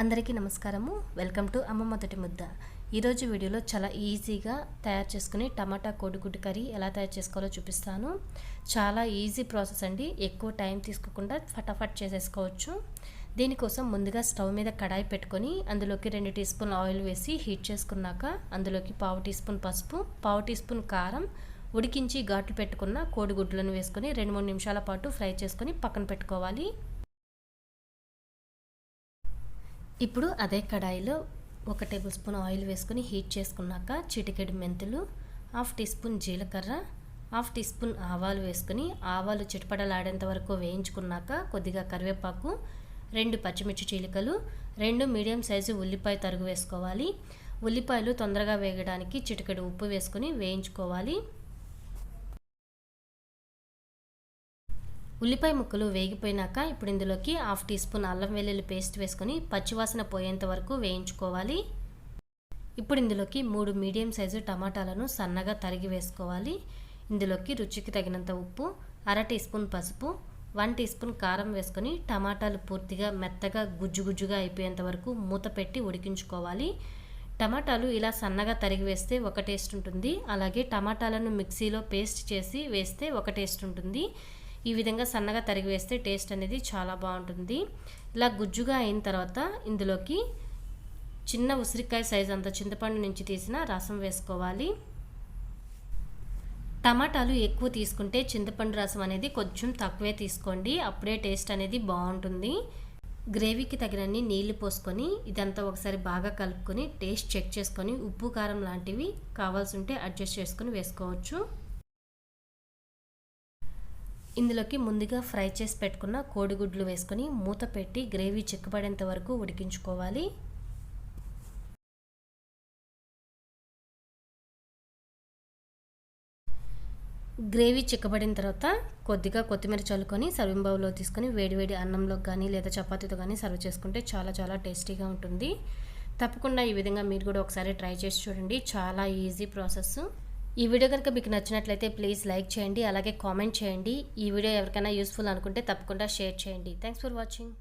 అందరికీ నమస్కారము. Welcome to అమ్మ మొదటి ముద్ద. ఈరోజు వీడియోలో చాలా ఈజీగా తయారు చేసుకుని టమాటా కోడిగుడ్డు కర్రీ ఎలా తయారు చేసుకోవాలో చూపిస్తాను. చాలా ఈజీ ప్రాసెస్ అండి. ఎక్కువ టైం తీసుకోకుండా ఫటాఫట్ చేసేసుకోవచ్చు. దీనికోసం ముందుగా స్టవ్ మీద కడాయి పెట్టుకొని అందులోకి 2 టీ స్పూన్ల ఆయిల్ వేసి హీట్ చేసుకున్నాక అందులోకి 1/2 టీ స్పూన్ పసుపు, 1/2 టీ స్పూన్ కారం, ఉడికించి ఘాట్లు పెట్టుకున్న కోడిగుడ్లను వేసుకొని 2-3 నిమిషాల పాటు ఫ్రై చేసుకొని పక్కన పెట్టుకోవాలి. ఇప్పుడు అదే కడాయిలో 1 టేబుల్ స్పూన్ ఆయిల్ వేసుకొని హీట్ చేసుకున్నాక చిటికెడు మెంతులు, 1/2 టీ స్పూన్ జీలకర్ర, 1/2 టీ స్పూన్ ఆవాలు వేసుకొని ఆవాలు చిటపటలాడేంత వరకు వేయించుకున్నాక కొద్దిగా కరివేపాకు, 2 పచ్చిమిర్చి చీలికలు, 2 మీడియం సైజు ఉల్లిపాయ తరుగు వేసుకోవాలి. ఉల్లిపాయలు తొందరగా వేగడానికి చిటికెడు ఉప్పు వేసుకొని వేయించుకోవాలి. ఉల్లిపాయ ముక్కలు వేగిపోయినాక ఇప్పుడు ఇందులోకి 1/2 టీ స్పూన్ అల్లం వెల్లుల్లి పేస్ట్ వేసుకొని పచ్చివాసన పోయేంత వరకు వేయించుకోవాలి. ఇప్పుడు ఇందులోకి 3 మీడియం సైజు టమాటాలను సన్నగా తరిగి వేసుకోవాలి. ఇందులోకి రుచికి తగినంత ఉప్పు, 1/2 టీ స్పూన్ పసుపు, 1 టీ స్పూన్ కారం వేసుకొని టమాటాలు పూర్తిగా మెత్తగా గుజ్జుగా అయిపోయేంత వరకు మూత పెట్టి ఉడికించుకోవాలి. టమాటాలు ఇలా సన్నగా తరిగి వేస్తే ఒక టేస్ట్ ఉంటుంది. అలాగే టమాటాలను మిక్సీలో పేస్ట్ చేసి వేస్తే ఒక టేస్ట్ ఉంటుంది. ఈ విధంగా సన్నగా తరిగి వేస్తే టేస్ట్ అనేది చాలా బాగుంటుంది. ఇలా గుజ్జుగా అయిన తర్వాత ఇందులోకి చిన్న ఉసిరికాయ సైజు అంత చింతపండు నుంచి తీసిన రసం వేసుకోవాలి. టమాటాలు ఎక్కువ తీసుకుంటే చింతపండు రసం అనేది కొంచెం తక్కువే తీసుకోండి, అప్పుడే టేస్ట్ అనేది బాగుంటుంది. గ్రేవీకి తగినన్ని నీళ్లు పోసుకొని ఇదంతా ఒకసారి బాగా కలుపుకొని టేస్ట్ చెక్ చేసుకొని ఉప్పు కారం లాంటివి కావాల్సి ఉంటే అడ్జస్ట్ చేసుకొని వేసుకోవచ్చు. ఇందులోకి ముందుగా ఫ్రై చేసి పెట్టుకున్న కోడిగుడ్లు వేసుకొని మూత పెట్టి గ్రేవీ చిక్కబడేంత వరకు ఉడికించుకోవాలి. గ్రేవీ చిక్కబడిన తర్వాత కొద్దిగా కొత్తిమీర చల్లుకొని సర్వింగ్ బౌల్లో తీసుకొని వేడివేడి అన్నంలో కానీ లేదా చపాతీతో కానీ సర్వ్ చేసుకుంటే చాలా టేస్టీగా ఉంటుంది. తప్పకుండా ఈ విధంగా మీరు కూడా ఒకసారి ట్రై చేసి చూడండి. చాలా ఈజీ ప్రాసెస్. ఈ వీడియో కనుక మీకు నచ్చినట్లయితే ప్లీజ్ లైక్ చేయండి, అలాగే కామెంట్ చేయండి. ఈ వీడియో ఎవరికైనా యూస్ఫుల్ అనుకుంటే తప్పకుండా షేర్ చేయండి. Thanks for watching.